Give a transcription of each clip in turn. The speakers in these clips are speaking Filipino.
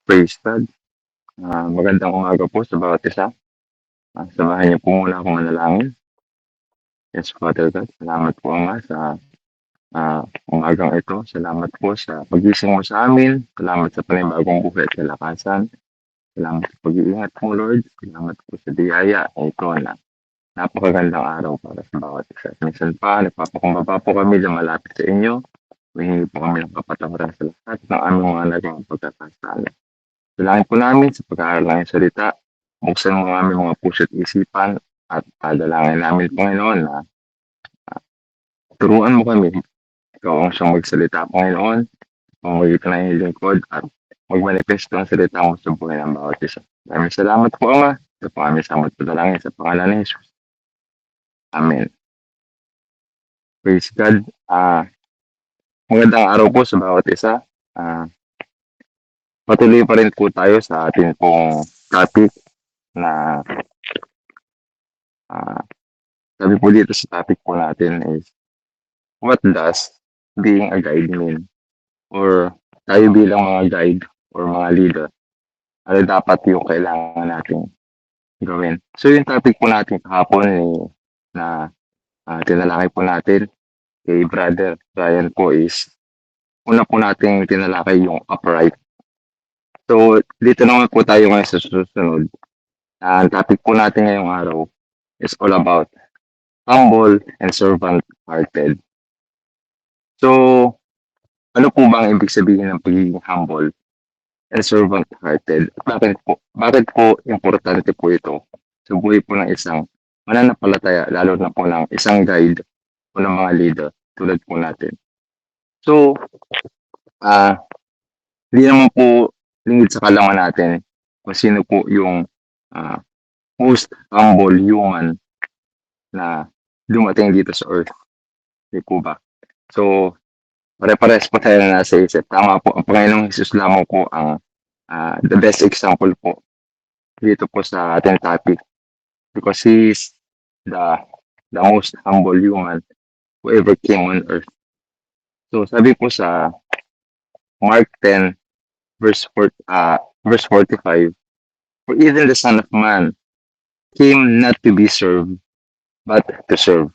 Praise God. Magandang umaga po sa bawat isa. Samahan niyo po muna akong manalangin. Yes, Father God, salamat po Ama sa umagang ito. Salamat po sa pagising mo sa amin. Salamat sa panibagong buhay at kalakasan. Salamat sa pag-iingat mo, Lord. Salamat po sa biyaya na ito na napakagandang araw para sa bawat isa. Minsan pa, nagpapakumbaba po kami na malapit sa inyo. Humingi po kami ng kapatawaran sa lahat ng aming mga naging pagkakasala. Dalangin po namin sa pag-aaral ng iyong salita. Buksan mo ang aming mga puso at isipan at dalangin namin, Panginoon, na turuan mo kami. Ikaw ang siyang magsalita, Panginoon, pamagitan ng iyong lingkod at magmanifesto ang salita mo sa buhay ng bawat isa. Maraming salamat po, Ama. Ito po aming samot po dalangin sa pangalan ni Jesus. Amen. Praise God. Magandang araw po sa bawat isa. Patuloy pa rin po tayo sa ating pong topic na sabi po dito sa topic po natin is what does being a guide mean? Or tayo bilang mga guide or mga leader, ano dapat yung kailangan natin gawin? So yung topic po natin kahapon na tinalakay po natin kay Brother Ryan po is una po nating tinalakay yung upright. So dito naman po tayo ngayon sa susunod. Ang topic po natin ngayong araw is all about humble and servant-hearted. So, ano po ba ang ibig sabihin ng pagiging humble and servant-hearted? Bakit po importante po ito sa buhay po ng isang mananampalataya, lalo na po ng isang guide o ng mga leader tulad po natin. So, hindi naman po lingid sa kalaman natin kung sino po yung most humble human na dumating dito sa earth. Di po ba? So, pare-pares po tayo na nasa isip. Tama po, ang Panginoong Jesus lamang po ang the best example po dito po sa ating topic because He is the most humble human who ever came on earth. So, sabi po sa Mark 10, verse 45, for even the Son of Man came not to be served, but to serve,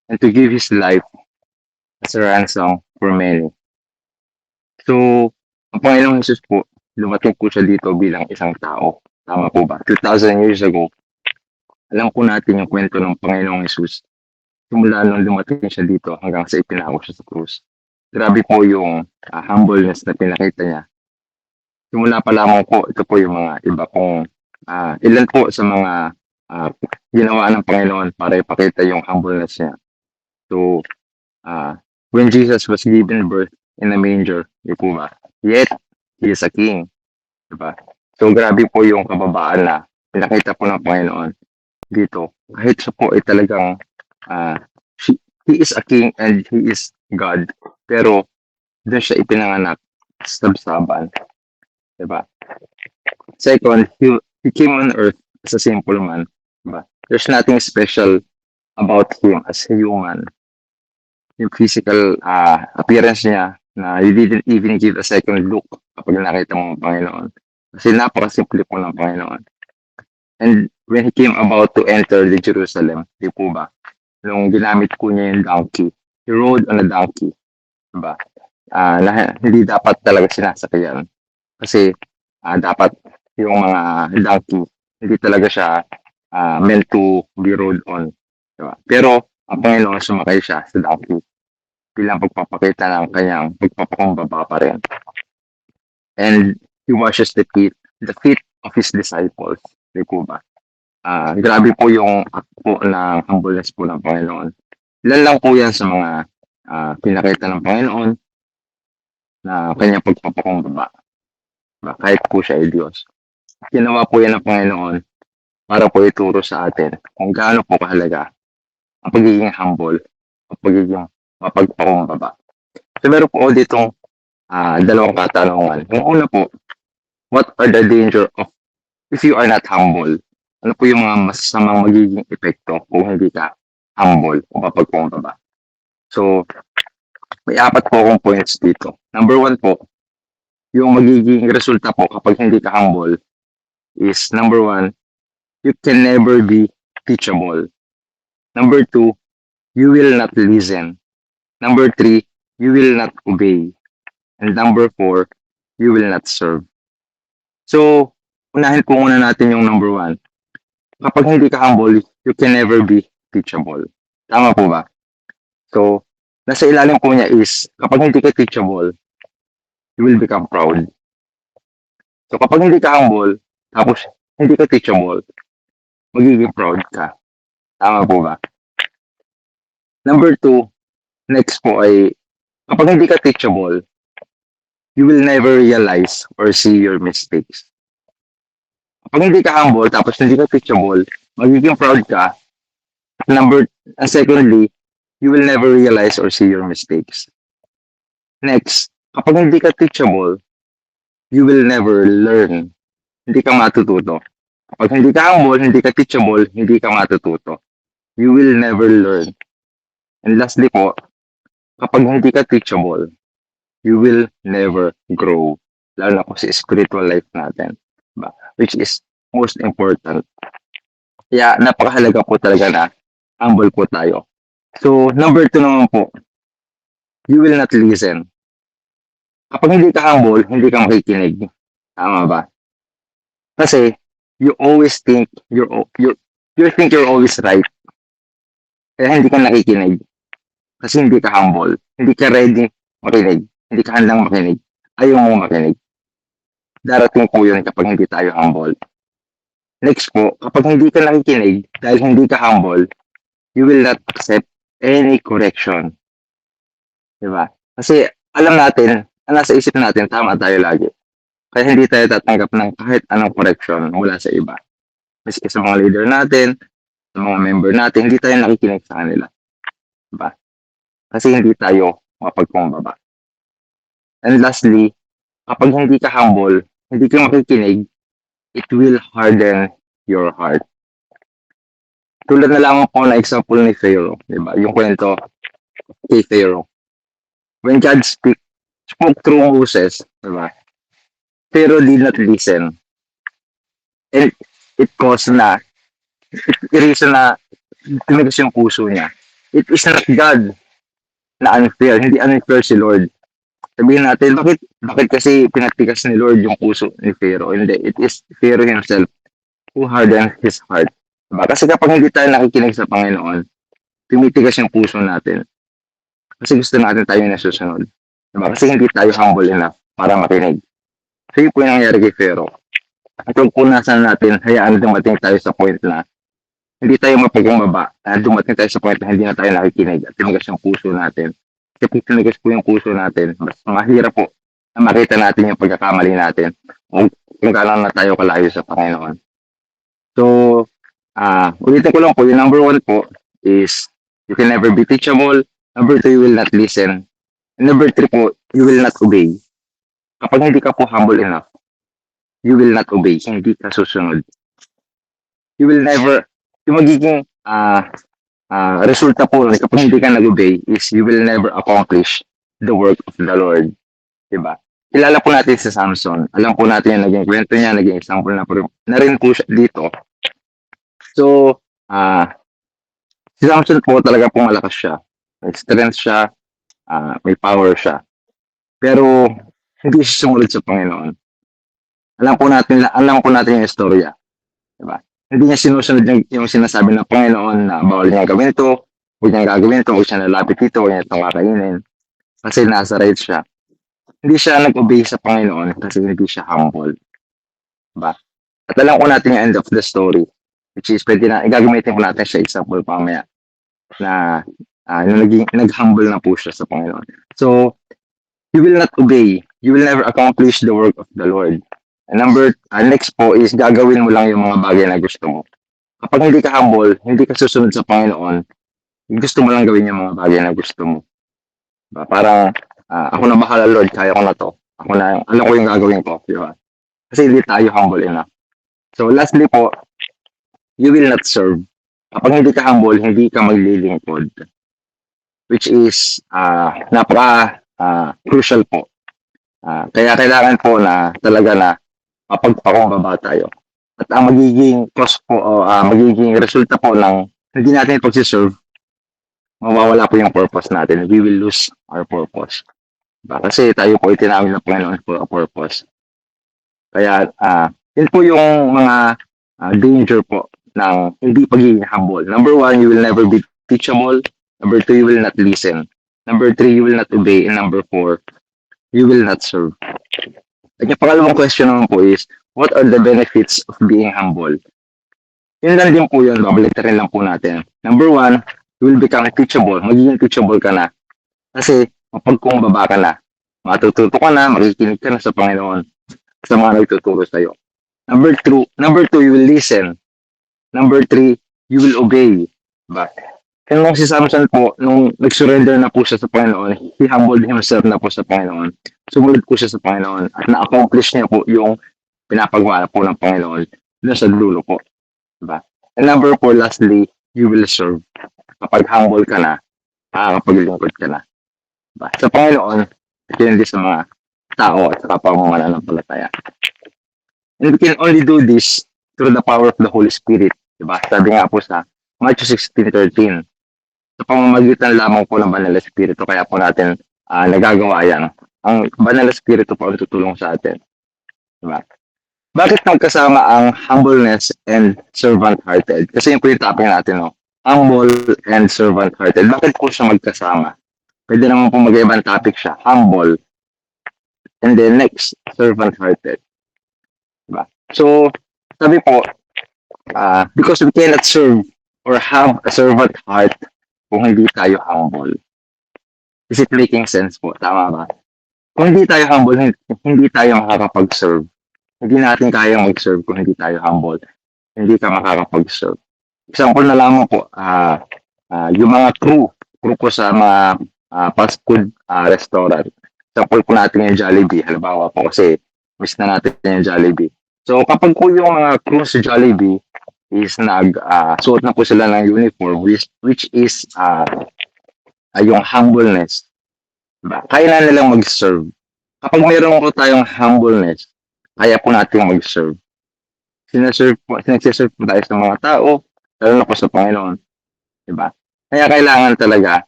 and to give His life as a ransom for many. So, ang Panginoong Jesus po, lumating po siya dito bilang isang tao. Tama po ba? 2,000 years ago, alam po natin yung kwento ng Panginoong Jesus. Simula nung lumating siya dito hanggang sa ipinako siya sa krus. Grabe po yung humbleness na pinakita niya. Simula pa lamang po, ito po yung mga iba pong ilan po sa mga ginawa ng Panginoon para ipakita yung humbleness niya. So, when Jesus was given birth in a manger, di po ba? Yet, He is a king. Diba? So, grabe po yung kababaan na pinakita po ng Panginoon dito. Kahit siya po ay talagang He is a king and He is God. Pero, doon siya ipinanganak sa sabsaban. Diba? Second, he came on earth as a simple man. Diba? There's nothing special about Him as a human. Yung physical appearance niya na you didn't even give a second look kapag nakita mo ang Panginoon. Kasi napakasimple po ng Panginoon. And when He came about to enter the Jerusalem, di po ba? Nung ginamit po niya yung donkey, He rode on a donkey. Diba? Hindi dapat talaga sinasakyan. Kasi dapat yung mga donkey, hindi talaga siya meant to be rode on. Diba? Pero ang Panginoon sumakay siya sa donkey bilang pagpapakita ng kanyang pagpapakumbaba pa rin. And He washes the feet of His disciples. Di po ba? Grabe po yung po ng humbleness po ng Panginoon. Ilan lang po yan sa mga pinakita ng Panginoon na kanyang pagpapakumbaba. Kahit po siya ay Diyos. Ginawa po yan ng Panginoon para po ituro sa atin kung gaano po kahalaga ang pagiging humble, ang pagiging mapagpakumbaba. So meron po ditong dalawang katanungan. Yung una po, what are the danger of if you are not humble? Ano po yung mga masasamang magiging epekto kung hindi ka humble o mapagpakumbaba? So, may 4 po akong points dito. Number 1 po, yung magiging resulta po kapag hindi ka humble is number 1, you can never be teachable. Number 2, you will not listen. Number 3, you will not obey. And number 4, you will not serve. So, unahin po muna natin yung number 1. Kapag hindi ka humble, you can never be teachable. Tama po ba? So, nasa ilalim po niya is, kapag hindi ka teachable, you will become proud. So, kapag hindi ka humble, tapos hindi ka teachable, magiging proud ka. Tama po ba? Number 2, next po ay, kapag hindi ka teachable, you will never realize or see your mistakes. Kapag hindi ka humble, tapos hindi ka teachable, magiging proud ka. Secondly, you will never realize or see your mistakes. Next, kapag hindi ka teachable, you will never learn. Hindi ka matututo. Kapag hindi ka humble, hindi ka teachable, hindi ka matututo. You will never learn. And lastly po, kapag hindi ka teachable, you will never grow. Lalo na po sa spiritual life natin. Diba? Which is most important. Kaya napakahalaga po talaga na humble po tayo. So, number 2 naman po, you will not listen. Kapag hindi ka humble, hindi ka makikinig. Tama ba? Kasi, you always think you think you're always right. Kaya hindi ka nakikinig. Kasi hindi ka humble. Hindi ka ready makinig. Hindi ka handang makinig. Ayaw mo makinig. Darating po yun kapag hindi tayo humble. Next po, kapag hindi ka nakikinig, dahil hindi ka humble, you will not accept any correction. Diba? Kasi alam natin, nasa isip natin, tama tayo lagi. Kaya hindi tayo tatanggap ng kahit anong correction mula sa iba. Maski sa mga leader natin, sa mga member natin, hindi tayo nakikinig sa kanila. Diba? Kasi hindi tayo mapagkumbaba. And lastly, kapag hindi ka humble, hindi ka makikinig, it will harden your heart. Tulad na lamang po na example ni Pharaoh, diba? Yung kwento kay Pharaoh. When God spoke through Moses, diba? Pharaoh did not listen. And it caused na, it reason na tumigas yung puso niya. It is not God na unfair, hindi unfair si Lord. Sabihin natin, bakit kasi pinatigas ni Lord yung puso ni Pharaoh? Hindi, it is Pharaoh himself who hardened his heart. Diba? Kasi kapag hindi tayo nakikinig sa Panginoon, tumitigas yung puso natin. Kasi gusto natin tayo nasusunod. Diba? Kasi hindi tayo humble enough para makinig. So yun po yung nangyari kay Pharaoh. At kung punasan natin, hayaan dumating tayo sa point na hindi tayo mapagbaba, dumating tayo sa point na hindi na tayo nakikinig at tumigas yung puso natin. Kasi tumigas po yung puso natin, mas mahirap po na makita natin yung pagkakamali natin kung kailan na tayo kalayo sa Panginoon. So, ulitin ko lang po, yung number 1 po is you can never be teachable. Number 2, you will not listen. And number 3 po, you will not obey. Kapag hindi ka po humble enough, you will not obey. Hindi ka susunod. You will never, yung magiging resulta po kapag hindi ka nag-obey is you will never accomplish the work of the Lord. Diba? Kilala po natin si Samson. Alam po natin yung naging kwento niya, naging example na rin po siya dito. So, si Samson po talaga po malakas siya. May strength siya, may power siya. Pero, hindi siya sumunod sa Panginoon. Alam po natin yung istorya. Diba? Hindi niya sinusunod yung sinasabi ng Panginoon na bawal niya gawin ito, huwag niya gagawin ito, huwag siya nalapit dito, huwag niya itong kakainin. Kasi nasa right siya. Hindi siya nag-obey sa Panginoon kasi hindi siya humble. Diba? At alam ko natin yung end of the story, which is pwede na, gagamitin ko natin siya example pamaya na nag-humble na po siya sa Panginoon. So, you will not obey. You will never accomplish the work of the Lord. And next po is gagawin mo lang yung mga bagay na gusto mo. Kapag hindi ka humble, hindi ka susunod sa Panginoon, gusto mo lang gawin yung mga bagay na gusto mo. Diba? Parang, ako na bahala Lord, kaya ko na to. Alam ko yung gagawin ko. Diba? Kasi hindi tayo humble enough. So lastly po, you will not serve. Kapag hindi ka humble, hindi ka maglilingkod. Which is, napaka crucial po. Kaya kailangan po na talaga na mapagpakumbaba tayo. At ang magiging cost po o magiging resulta po ng hindi natin pagsiserve, mawawala po yung purpose natin. We will lose our purpose. Diba? Kasi tayo po itinawag ng Panginoon for a purpose. Kaya yun po yung mga danger po ng hindi pagiging humble. Number one, you will never be teachable. Number two, you will not listen. Number three, you will not obey. And number four, you will not serve. At yung pangalawang question naman po is, what are the benefits of being humble? Yun lang din po yun, babalitarin lang po natin. Number one, you will become teachable. Magiging teachable ka na. Kasi mapagkumbaba ka na. Matututo ka na, makikinig ka na sa Panginoon, sa mga nagtuturo sa'yo. Number two, you will listen. Number three, you will obey. Diba? Kaya nung si Samson po, nung nag-surrender na po siya sa Panginoon, he humbled himself na po sa Panginoon. Sumunod po siya sa Panginoon at na-accomplish niya po yung pinapagawa po ng Panginoon doon sa dulo po. Diba? And number four, lastly, you will serve. Kapag humble ka na, makakapaglingkod ka na. Diba? Sa Panginoon, at hindi sa mga tao at sa kapamamaanampalataya. And we can only do this through the power of the Holy Spirit. Diba? Sabi nga po sa Matthew 16:13, sa pamamagitan lamang po ng Banal na Espiritu, kaya po natin nagagawa yan. Ang Banal na Espiritu po ang tutulong sa atin. Diba? Bakit magkasama ang humbleness and servant-hearted? Kasi yun po yung topic natin, no? Humble and servant-hearted. Bakit po siya magkasama? Pwede naman po mag-ibang topic siya. Humble. And then next, servant-hearted. Diba? So, sabi po, because we cannot serve or have a servant heart kung hindi tayo humble. Is it making sense po? Tama ba? Kung hindi tayo humble, hindi tayo makakapag-serve. Hindi natin kayang mag-serve kung hindi tayo humble. Hindi ka makakapag-serve. Example na lamang po, yung mga crew po sa mga fast food restaurant. Example po natin yung Jollibee. Halimbawa po kasi miss na natin yung Jollibee. So kapag po yung mga crew sa Jollibee is suot na po sila ng uniform which is yung humbleness. Diba? Kaya na nilang mag-serve. Kapag mayroon po tayong humbleness, kaya po natin mag-serve. Sinaserve po tayo sa mga tao, lalo na po sa Panginoon. Diba? Kaya kailangan talaga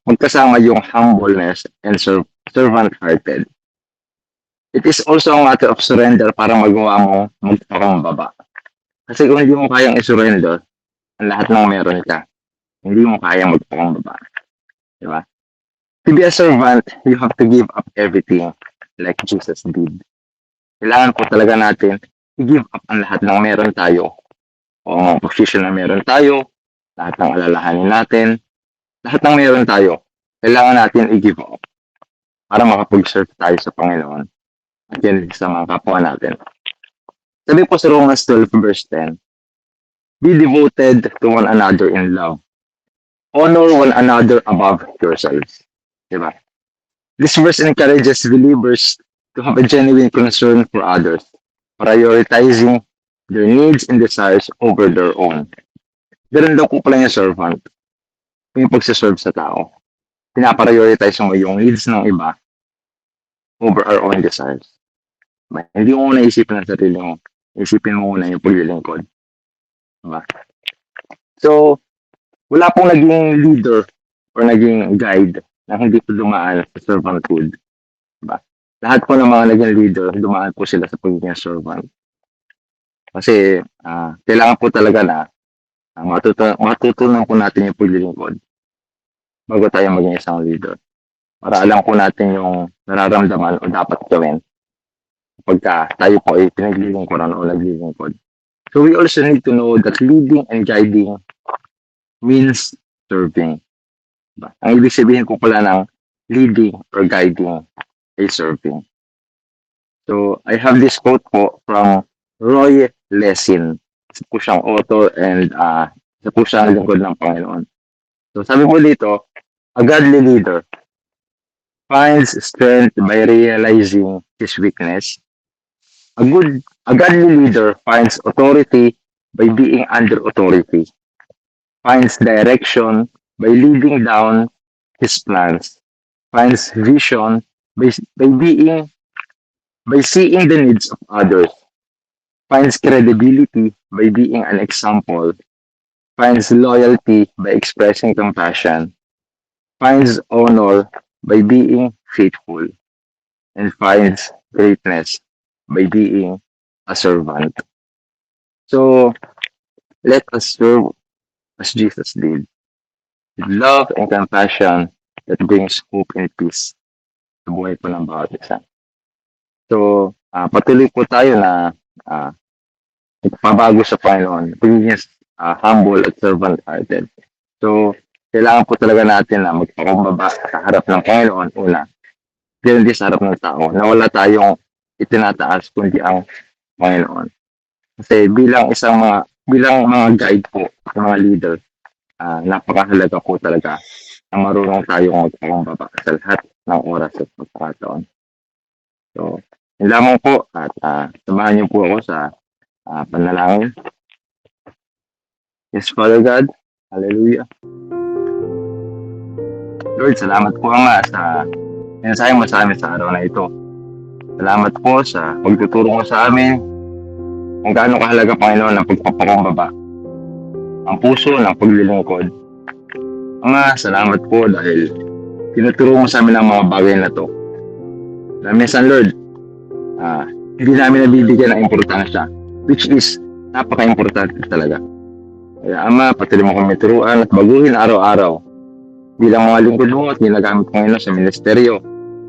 magkasama yung humbleness and servant-hearted. It is also a matter of surrender para magawa mo magpakumbaba. Kasi kung hindi mo kayang i-surrender ang lahat ng meron ka, hindi mo kayang magpakumbaba. Diba? To be a servant, you have to give up everything like Jesus did. Kailangan po talaga natin i-give up ang lahat ng meron tayo. O ang position na meron tayo, lahat ng alalahanin natin, lahat ng meron tayo, kailangan natin i-give up para makapag-serve tayo sa Panginoon at yan sa mga kapwa natin. Sabi po sa Romans 12 verse 10, be devoted to one another in love. Honor one another above yourselves. Diba? This verse encourages believers to have a genuine concern for others, prioritizing their needs and desires over their own. Ganun daw po pala yung servant. Yung pagsiserve sa tao. Pinaprioritize mo yung needs ng iba over our own desires. Hindi mo muna isipin ang sarili mo. Isipin mo muna yung paglilingkod. Diba? So, wala pong naging leader or naging guide na hindi po dumaan sa servanthood. Diba? Lahat po ng mga naging leader, dumaan po sila sa pagiging servant. Kasi, kailangan po talaga na matutunan po natin yung paglilingkod bago tayo maging isang leader. Para alam po natin yung nararamdaman o dapat gawin pagka tayo po ay pinaglilingkuran o naglilingkod. So we also need to know that leading and guiding means serving. Ang ibig sabihin po pala ng leading or guiding ay serving. So I have this quote po from Roy Lessin. Isa po siyang author and isa po siyang lingkod ng Panginoon. So sabi po dito, a godly leader finds strength by realizing his weakness. A godly leader finds authority by being under authority, finds direction by leading down his plans, finds vision by being by seeing the needs of others, finds credibility by being an example, finds loyalty by expressing compassion, finds honor by being faithful, and finds greatness by being a servant. So let us serve as Jesus did, with love and compassion that brings hope and peace sa buhay po ng bawat isa. So, patuloy po tayo na ah, magpabago sa Panginoon, pagiging humble at servant-hearted. So, kailangan po talaga natin na magpakumbaba sa harap ng Panginoon una, hindi sa harap ng tao, na wala tayong itinataas kundi ang Panginoon. Kasi bilang mga guide po, mga leader, napakahalaga po talaga na marunong tayong magpakumbaba sa lahat ng oras at pagkakataon. So, yun lamang po at samahan niyo po ako sa panalangin. Yes, Father God, hallelujah. Lord, salamat po nga sa mensahe mo sa amin sa araw na ito. Salamat po sa pagtuturo mo sa amin kung gaano kahalaga, Panginoon, ang pagpapakumbaba, ang puso ng paglilingkod. Mga salamat po dahil tinuturo mo sa amin ang mga bagay na to. Na minsan, Lord, hindi namin nabibigyan ng importansya, which is napaka-importante talaga. Kaya Ama, patuloy mo kami turuan at baguhin araw-araw bilang mga lingkod mo at ginagamit ko ngayon sa ministeryo.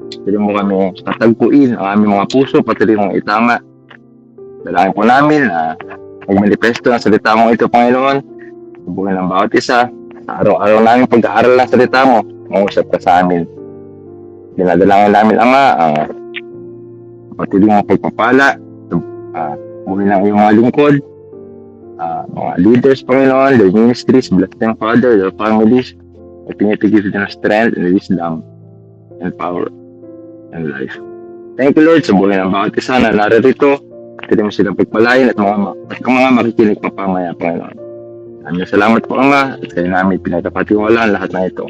Patuloy mo kami tatagpuin ang aming mga puso, patuloy mong itama. Dalangin po namin na magmanifesto ang salita mo ito, Panginoon, sa buhay ng bawat isa. Sa araw-araw namin pag-aaral ng salita mo, mangusap ka sa amin. Dinadalangin namin, Ama, ang patuloy mong pagpapala sa buhay ng iyong mga lingkod, mga leaders, Panginoon, their ministries, bless them, Father, their families. Continue to give them strength and wisdom and power and life. Thank you, Lord, sa buhay ng bawat isa na naririto. Pwede mo silang pagpalain at mga makikinig pa pamaya, Panginoon. Maraming salamat po, Ama, at kayo namin pinagkapatiwalaan lahat ng ito.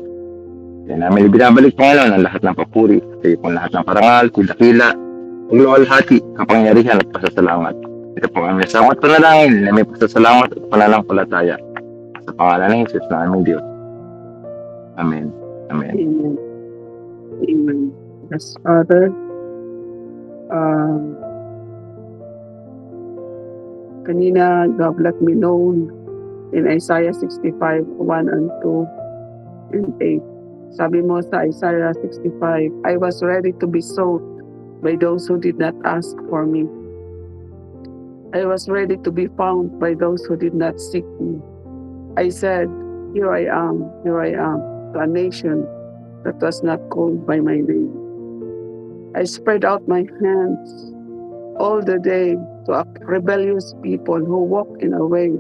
Kaya namin ibinabalik, Panginoon, ang lahat ng papuri, kayo po lahat ng parangal, kudakila, pagluwalhati, kapangyarihan at pasasalamat. Ito po kami sa mga panalangin na may pasasalamat at pananampalataya. Sa pangalan ng Jesus na aming Diyos. Amen. Amen. Amen. Amen. Yes, Father. Kanina, God let me know in Isaiah 65, 1 and 2 and 8. Sabi mo sa Isaiah 65, I was ready to be sought by those who did not ask for me. I was ready to be found by those who did not seek me. I said, here I am, to a nation that was not called by my name. I spread out my hands all the day to a rebellious people who walk in a way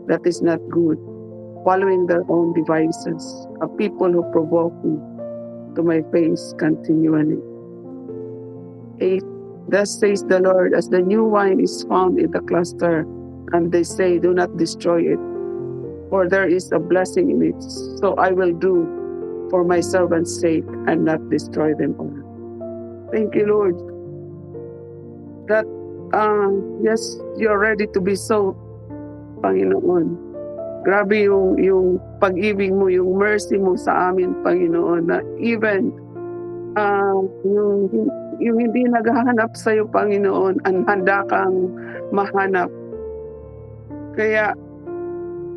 that is not good, following their own devices, a people who provoke me to my face continually. 8. Thus says the Lord, as the new wine is found in the cluster, and they say, do not destroy it, for there is a blessing in it. So I will do for my servants' sake and not destroy them all. Thank you, Lord, that yes, you're ready to be sought, Panginoon. Grabe yung pag-ibig mo, yung mercy mo sa amin, Panginoon, na even yung hindi naghahanap sa iyo, Panginoon, handa kang mahanap. Kaya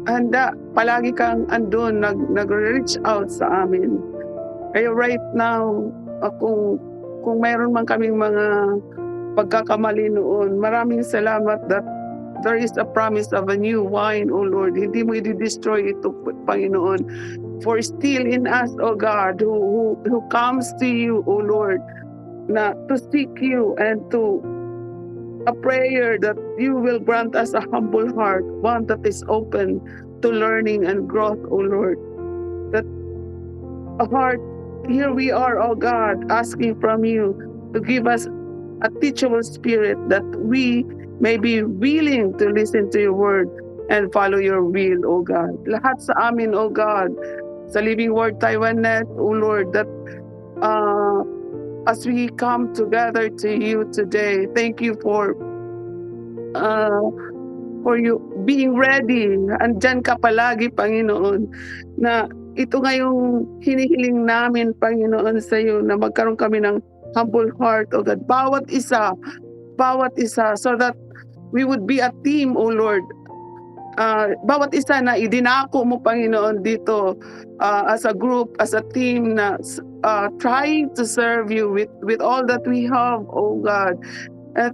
handa, palagi kang andun, nag-reach out sa amin. Kaya right now, kung mayroon man kaming mga pagkakamali noon, maraming salamat that there is a promise of a new wine, O Lord. Hindi mo i-destroy ito, Panginoon. For still in us, O God, who comes to you, O Lord, na to seek you and to a prayer that you will grant us a humble heart, one that is open to learning and growth, O Lord. That a heart, here we are, O God, asking from you to give us a teachable spirit that we may be willing to listen to your word and follow your will, O God. Lahat sa amin, O God, sa Living Word Taiwan Net, O Lord, that as we come together to you today. Thank you for you being ready. Andyan ka palagi, Panginoon, na ito nga yung hinihiling namin, Panginoon, sa iyo, na magkaroon kami ng humble heart, O God. Bawat isa, so that we would be a team, O Lord. Bawat isa na idinako mo, Panginoon, dito as a group, as a team na trying to serve you with all that we have, O God.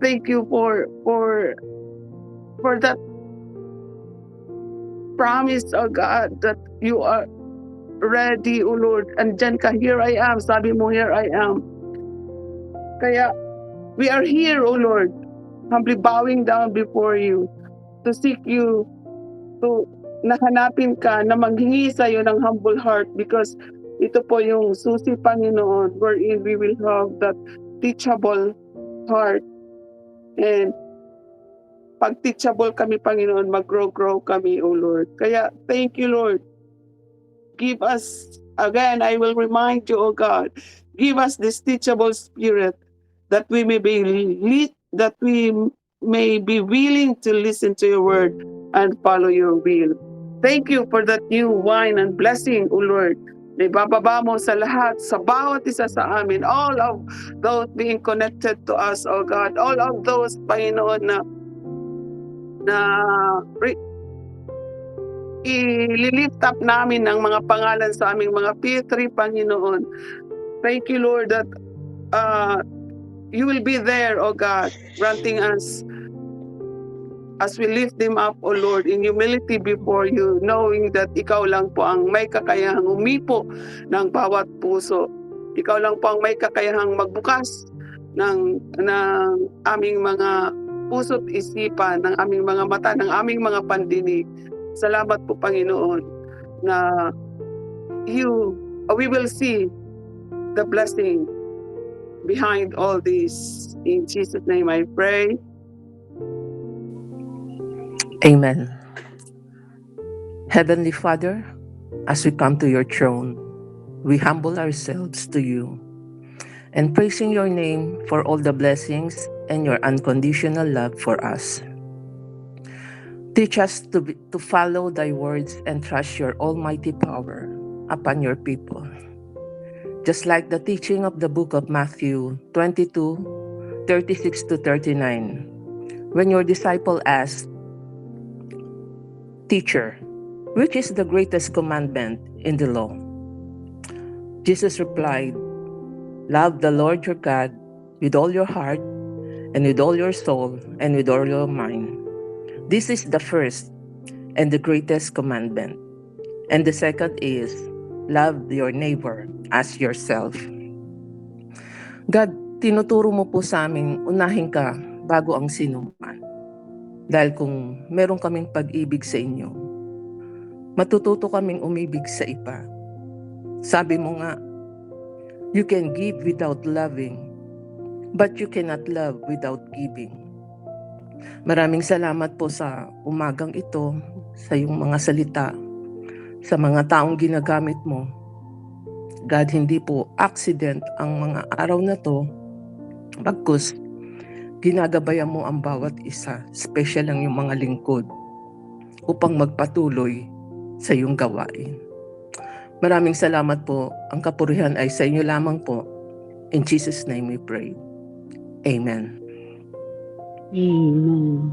Thank you for that promise, O God, that you are ready, O Lord. Andyan ka, here I am. Sabi mo, here I am. Kaya we are here, O Lord, humbly bowing down before you to seek you, to nahanapin ka, na maghingi sa iyo ng humble heart, because ito po yung susi, Panginoon, wherein we will have that teachable heart. And pag teachable kami, Panginoon, mag-grow kami, O Lord. Kaya thank you, Lord. Give us, again, I will remind you, O God, give us this teachable spirit, that we may be willing to listen to your word and follow your will. Thank you for that new wine and blessing, O Lord. Na ibababa mo sa lahat, sa bawat isa sa amin, all of those being connected to us, O God, all of those, Panginoon, na i-lift up namin ng mga pangalan sa aming mga P3, Panginoon. Thank you, Lord, that you will be there, O God, granting us, as we lift them up, O Lord, in humility before you, knowing that ikaw lang po ang may kakayahang umipo ng bawat puso. Ikaw lang po ang may kakayahang magbukas ng aming mga puso't isipan, ng aming mga mata, ng aming mga pandinig. Salamat po, Panginoon, na we will see the blessing behind all this. In Jesus' name I pray. Amen. Heavenly Father, as we come to your throne, we humble ourselves to you and praising your name for all the blessings and your unconditional love for us. Teach us to follow thy words and trust your almighty power upon your people. Just like the teaching of the book of Matthew 22:36-39, when your disciple asked, "Teacher, which is the greatest commandment in the law?" Jesus replied, "Love the Lord your God with all your heart and with all your soul and with all your mind. This is the first and the greatest commandment. And the second is, love your neighbor as yourself." God, tinuturo mo po sa amin, unahin ka bago ang sinuman. Dahil kung meron kaming pag-ibig sa inyo, matututo kaming umibig sa iba. Sabi mo nga, you can give without loving, but you cannot love without giving. Maraming salamat po sa umagang ito, sa iyong mga salita, sa mga taong ginagamit mo. God, hindi po accident ang mga araw na to, bagkus ginagabayan mo ang bawat isa, special lang yung mga lingkod, upang magpatuloy sa iyong gawain. Maraming salamat po. Ang kapurihan ay sa inyo lamang po. In Jesus' name we pray. Amen. Amen.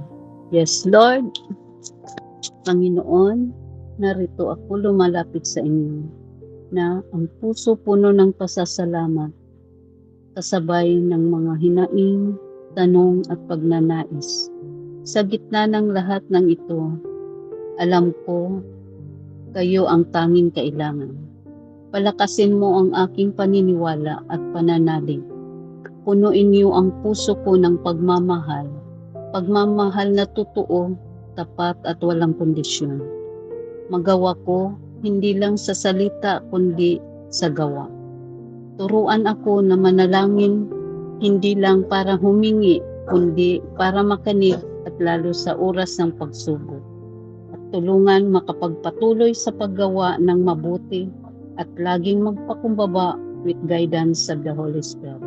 Yes, Lord, Panginoon, narito ako lumalapit sa inyo na ang puso puno ng pasasalamat, kasabay ng mga hinaing, tanong at pagnanais. Sa gitna ng lahat ng ito, alam ko kayo ang tanging kailangan. Palakasin mo ang aking paniniwala at pananalig. Punuin niyo ang puso ko ng pagmamahal na totoo, tapat at walang kondisyon. Magawa ko hindi lang sa salita kundi sa gawa. Turuan ako na manalangin hindi lang para humingi kundi para makanig at lalo sa oras ng pagsubok. At tulungan makapagpatuloy sa paggawa ng mabuti at laging magpakumbaba with guidance of the Holy Spirit.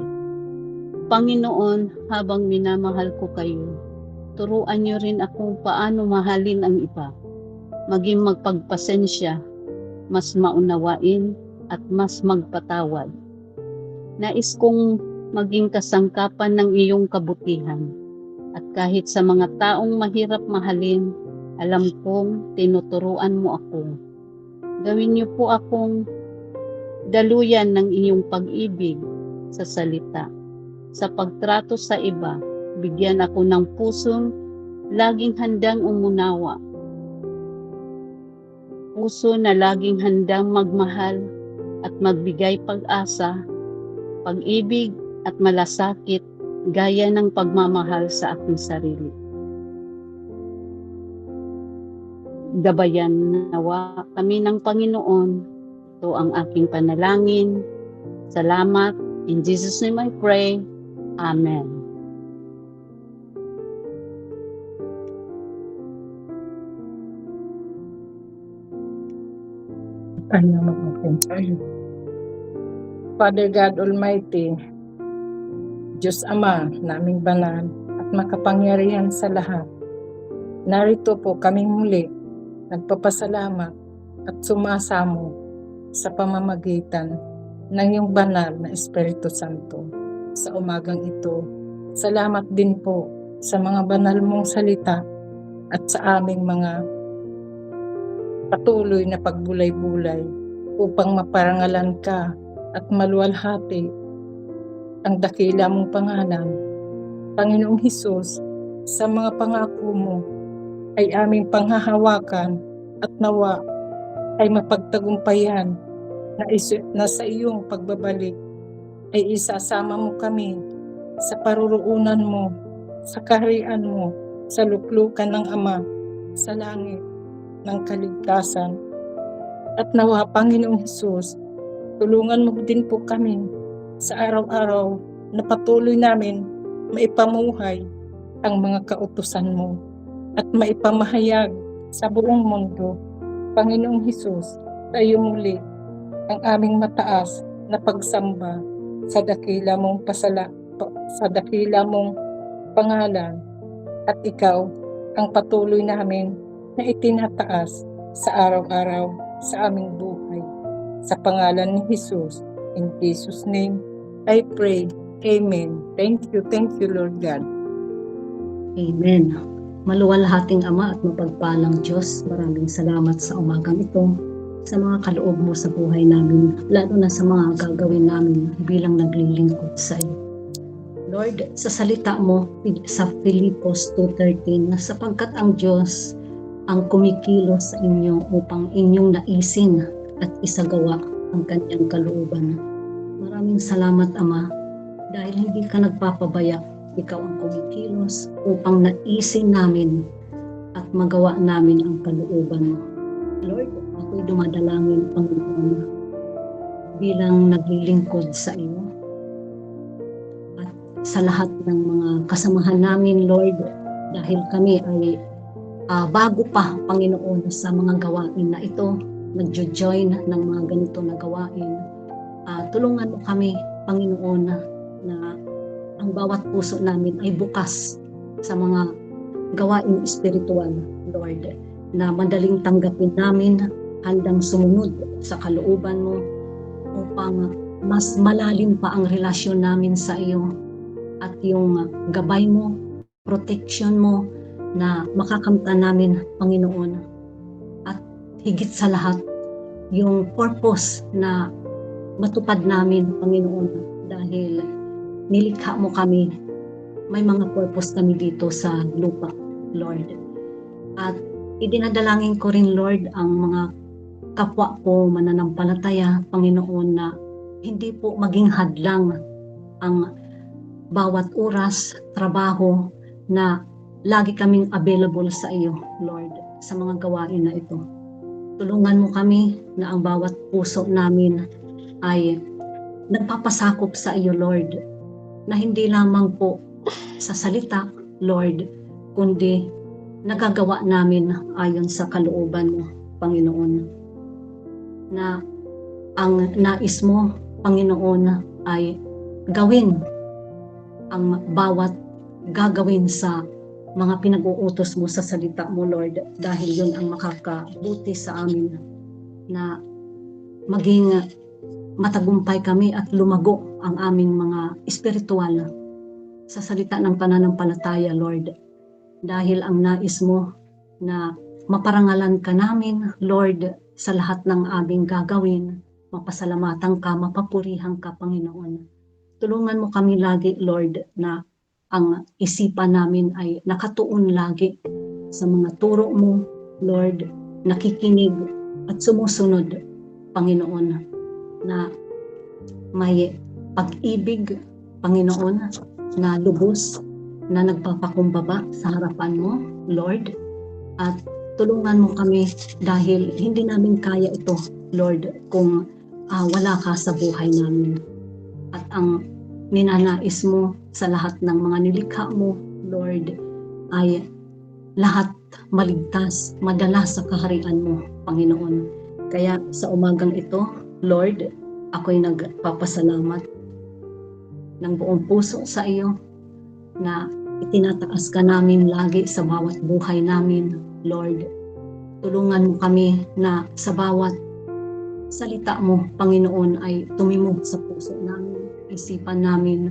Panginoon, habang minamahal ko kayo, turuan niyo rin akong paano mahalin ang iba, maging magpagpasensya, mas maunawain at mas magpatawad. Nais kong maging kasangkapan ng iyong kabutihan. At kahit sa mga taong mahirap mahalin, alam kong tinuturuan mo ako. Gawin niyo po akong daluyan ng iyong pag-ibig sa salita. Sa pagtrato sa iba, bigyan ako ng pusong laging handang umunawa. Puso na laging handang magmahal at magbigay pag-asa, pag-ibig at malasakit gaya ng pagmamahal sa aking sarili. Gabayan nawa kami ng Panginoon. Ito ang aking panalangin. Salamat. In Jesus' name I pray. Amen. Father God Almighty, Diyos Ama, naming banal at makapangyarihan sa lahat, narito po kaming muli, nagpapasalamat at sumasamo sa pamamagitan ng iyong banal na Espiritu Santo. Sa umagang ito, salamat din po sa mga banal mong salita at sa aming mga patuloy na pagbulay-bulay upang maparangalan ka at maluwalhati ang dakila mong pangalan. Panginoong Hesus, sa mga pangako mo ay aming panghahawakan at nawa ay mapagtagumpayan na sa iyong pagbabalik ay isasama mo kami sa paruroonan mo, sa kaharian mo, sa luklukan ng Ama, sa langit ng kaligtasan. At nawa, Panginoong Hesus, tulungan mo din po kami sa araw-araw na patuloy namin maipamuhay ang mga kautusan mo at maipamahayag sa buong mundo. Panginoong Hesus, sa iyo muli ang aming mataas na pagsamba sa dakila mong sa dakila mong pangalan, at ikaw ang patuloy namin na itinataas sa araw-araw sa aming buhay. Sa pangalan ni Jesus, in Jesus' name, I pray. Amen. Thank you, Lord God. Amen. Maluwalhating Ama at mapagpalang Diyos, maraming salamat sa umagang ito, sa mga kaloob mo sa buhay namin, lalo na sa mga gagawin namin bilang naglilingkod sa iyo. Lord, sa salita mo sa Filipos 2:13, na sapagkat ang Diyos ang kumikilos sa inyo upang inyong naisin at isagawa ang kanyang kalooban. Maraming salamat, Ama, dahil hindi ka nagpapabaya. Ikaw ang kumikilos upang naisin namin at magawa namin ang kalooban mo. Lord, ako'y dumadalangin, Panginoon, bilang naglilingkod sa iyo at sa lahat ng mga kasamahan namin, Lord, dahil kami ay bago pa, Panginoon, sa mga gawain na ito, nagjo-join ng mga ganito na gawain. Tulungan mo kami, Panginoon, na ang bawat puso namin ay bukas sa mga gawain espiritual, Lord, na madaling tanggapin namin, handang sumunod sa kalooban mo upang mas malalim pa ang relasyon namin sa iyo at yung gabay mo, protection mo na makakamtan namin, Panginoon. At higit sa lahat, yung purpose na matupad namin, Panginoon, dahil nilikha mo kami, may mga purpose kami dito sa lupa, Lord. At idinadalangin ko rin, Lord, ang mga kapwa ko mananampalataya, Panginoon, na hindi po maging hadlang ang bawat oras, trabaho, na lagi kaming available sa iyo, Lord, sa mga gawain na ito. Tulungan mo kami na ang bawat puso namin ay nagpapasakop sa iyo, Lord, na hindi lamang po sa salita, Lord, kundi nagagawa namin ayon sa kalooban mo, Panginoon. Na ang nais mo, Panginoon, ay gawin ang bawat gagawin sa mga pinag-uutos mo sa salita mo, Lord, dahil yun ang makakabuti sa amin na maging matagumpay kami at lumago ang aming mga espiritual sa salita ng pananampalataya, Lord. Dahil ang nais mo na maparangalan ka namin, Lord, sa lahat ng aming gagawin, mapasalamatan ka, mapapurihan ka, Panginoon. Tulungan mo kami lagi, Lord, na ang isipan namin ay nakatuon lagi sa mga turo mo, Lord, nakikinig at sumusunod, Panginoon, na may pag-ibig, Panginoon, na lubos, na nagpapakumbaba sa harapan mo, Lord, at tulungan mo kami dahil hindi namin kaya ito, Lord, kung wala ka sa buhay namin. At ang ninanais mo sa lahat ng mga nilikha mo, Lord, ay lahat maligtas, madala sa kaharian mo, Panginoon. Kaya sa umagang ito, Lord, ako'y nagpapasalamat ng buong puso sa iyo na itinataas ka namin lagi sa bawat buhay namin, Lord. Tulungan mo kami na sa bawat salita mo, Panginoon, ay tumimog sa puso namin, isipan namin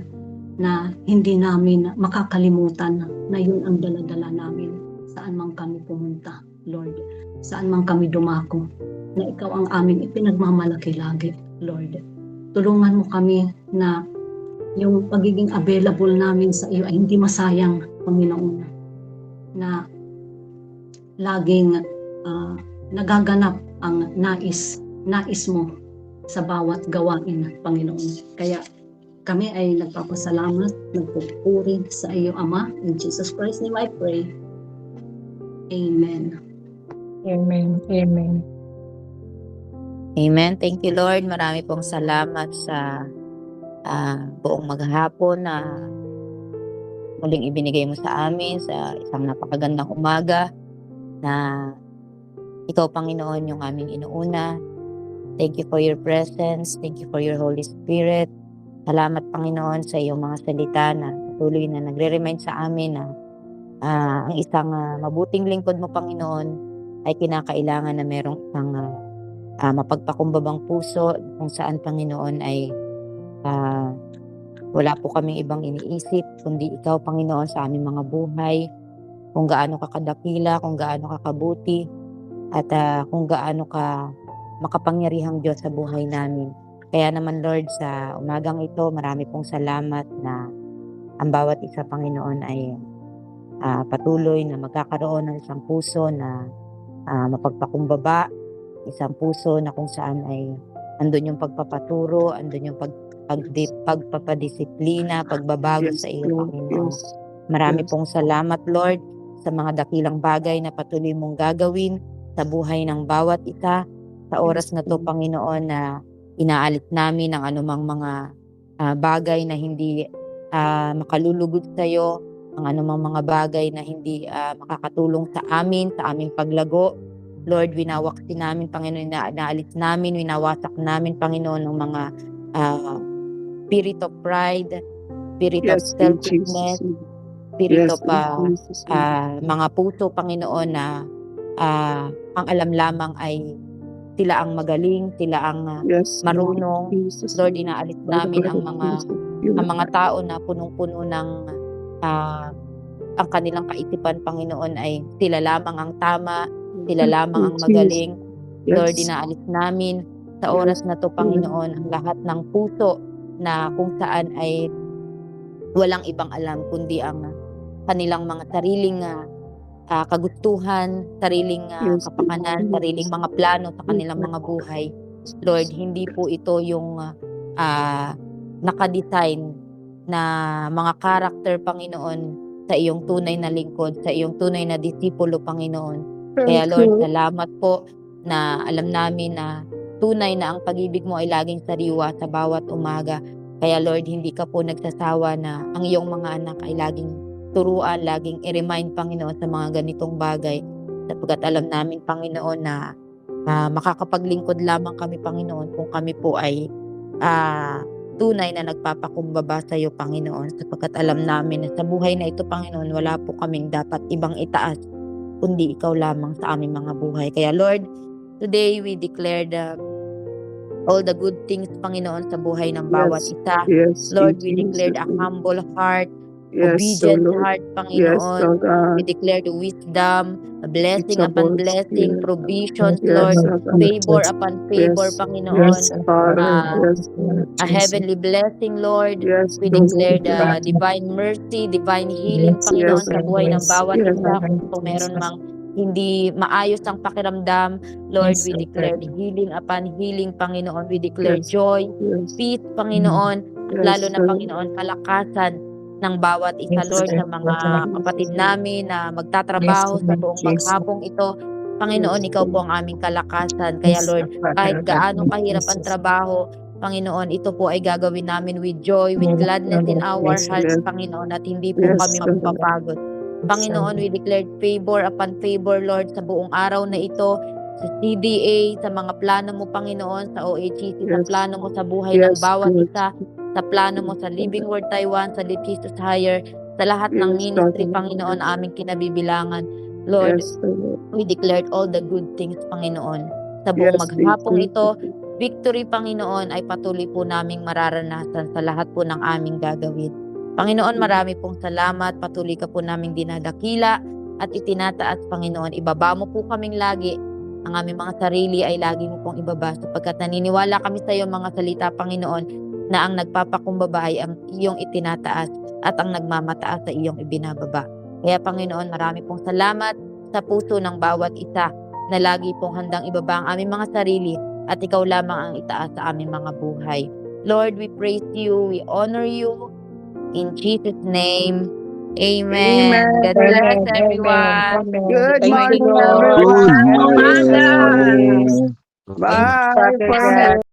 na hindi namin makakalimutan na yun ang daladala namin saan man kami pumunta, Lord. Saan man kami dumako, na ikaw ang aming ipinagmamalaki lagi, Lord. Tulungan mo kami na yung pagiging available namin sa iyo ay hindi masayang, Panginoon, na laging nagaganap ang nais mo sa bawat gawain, Panginoon. Kaya kami ay nagpapasalamat, nagpupuri sa iyo, Ama. In Jesus Christ's name I pray. Amen. Amen. Amen. Amen. Thank you, Lord. Marami pong salamat sa buong maghapon na muling ibinigay mo sa amin sa isang napakagandang umaga na ikaw, Panginoon, yung aming inuuna. Thank you for your presence. Thank you for your Holy Spirit. Salamat, Panginoon, sa iyong mga salita na patuloy na nagre-remind sa amin na ang isang mabuting lingkod mo, Panginoon, ay kinakailangan na merong isang mapagpakumbabang puso kung saan, Panginoon, ay wala po kaming ibang iniisip kundi ikaw, Panginoon, sa aming mga buhay, kung gaano ka kadakila, kung gaano ka kabuti, at kung gaano ka makapangyarihang Diyos sa buhay namin. Kaya naman, Lord, sa umagang ito, marami pong salamat na ang bawat isa, Panginoon, ay patuloy na magkakaroon ng isang puso na mapagpakumbaba, isang puso na kung saan ay andun yung pagpapaturo, andun yung pagpapadisiplina, pagbabago sa iyo, Panginoon. Marami pong salamat, Lord, sa mga dakilang bagay na patuloy mong gagawin sa buhay ng bawat isa. Sa oras na to, Panginoon, na inaalit namin ang anumang mga bagay na hindi makalulugod sa iyo, ang anumang mga bagay na hindi makakatulong sa amin, sa aming paglago. Lord, winawakti namin, Panginoon, inaalit namin, winawasak namin, Panginoon, ng mga spirit of pride, spirit of selfishness, spirit of mga puso, Panginoon, na ang alam lamang ay sila ang magaling, sila ang marunong. Lord, inaalis namin ang mga tao na punong-puno ng ang kanilang kaisipan, Panginoon, ay sila lamang ang tama, sila lamang ang magaling. Lord, inaalis namin sa oras na to, Panginoon, ang lahat ng puso na kung saan ay walang ibang alam kundi ang kanilang mga sariling kagustuhan, sariling kapakanan, sariling mga plano sa kanilang mga buhay. Lord, hindi po ito yung nakadesign na mga character, Panginoon, sa iyong tunay na lingkod, sa iyong tunay na disipulo, Panginoon. Kaya, Lord, salamat po na alam namin na tunay na ang pag-ibig mo ay laging sariwa sa bawat umaga. Kaya, Lord, hindi ka po nagsasawa na ang iyong mga anak ay laging turuan, laging i-remind, Panginoon, sa mga ganitong bagay. Sapagkat alam namin, Panginoon, na makakapaglingkod lamang kami, Panginoon, kung kami po ay tunay na nagpapakumbaba sa iyo, Panginoon, sapagkat alam namin na sa buhay na ito, Panginoon, wala po kaming dapat ibang itaas, kundi ikaw lamang sa aming mga buhay. Kaya Lord, today we declare all the good things, Panginoon, sa buhay ng bawat isa. Yes, Lord, in we declared a Jesus' name. humble heart, Yes, obedient Lord. heart, Yes, Panginoon. oh God. We declare the wisdom, a blessing Teachable upon blessing, spirit. provisions, Yes, Lord, oh God. favor upon favor, Yes, Panginoon, yes, Father. Ah, Yes, Lord. a heavenly blessing, Lord. Yes, We Lord. declare the divine mercy, divine healing, Panginoon, Yes, sa buhay ng bawat yes, isa. Kung meron mang hindi maayos ang pakiramdam, Lord, we declare healing upon healing, Panginoon. We declare yes, joy, yes, peace, Panginoon, at yes, lalo na, Panginoon, kalakasan ng bawat isa, Lord, sa mga kapatid namin na magtatrabaho sa buong maghapong ito. Panginoon, ikaw po ang aming kalakasan. Kaya, Lord, kahit gaano kahirap ang trabaho, Panginoon, ito po ay gagawin namin with joy, with gladness in our hearts, yes, Panginoon, at hindi po yes, kami mapapagod. Panginoon, we declared favor upon favor, Lord, sa buong araw na ito, sa CDA, sa mga plano mo, Panginoon, sa OHCC, sa yes, plano mo sa buhay ng yes, bawat good. isa, sa plano mo sa Living Word Taiwan, sa Live Jesus Higher, sa lahat ng Yes, ministry, Father. Panginoon, aming kinabibilangan. Lord, Yes, Lord. we declared all the good things, Panginoon. Sa buong Yes, maghapong thank you. ito, victory, Panginoon, ay patuloy po naming mararanasan sa lahat po ng aming gagawin. Panginoon, marami pong salamat. Patuloy ka po naming dinadakila at itinataas, Panginoon. Ibaba mo po kaming lagi. Ang aming mga sarili ay lagi mo pong ibaba sapagkat naniniwala kami sa iyo, mga salita, Panginoon, na ang nagpapakumbaba ay ang iyong itinataas at ang nagmamataas sa iyong ibinababa. Kaya, Panginoon, marami pong salamat sa puso ng bawat isa na lagi pong handang ibaba ang aming mga sarili at ikaw lamang ang itaas sa aming mga buhay. Lord, we praise you, we honor you, in Jesus' name, amen. Amen. God bless everyone. Good Thank you, morning, Lord. everyone. Good Happy morning. Umaga. Bye for now.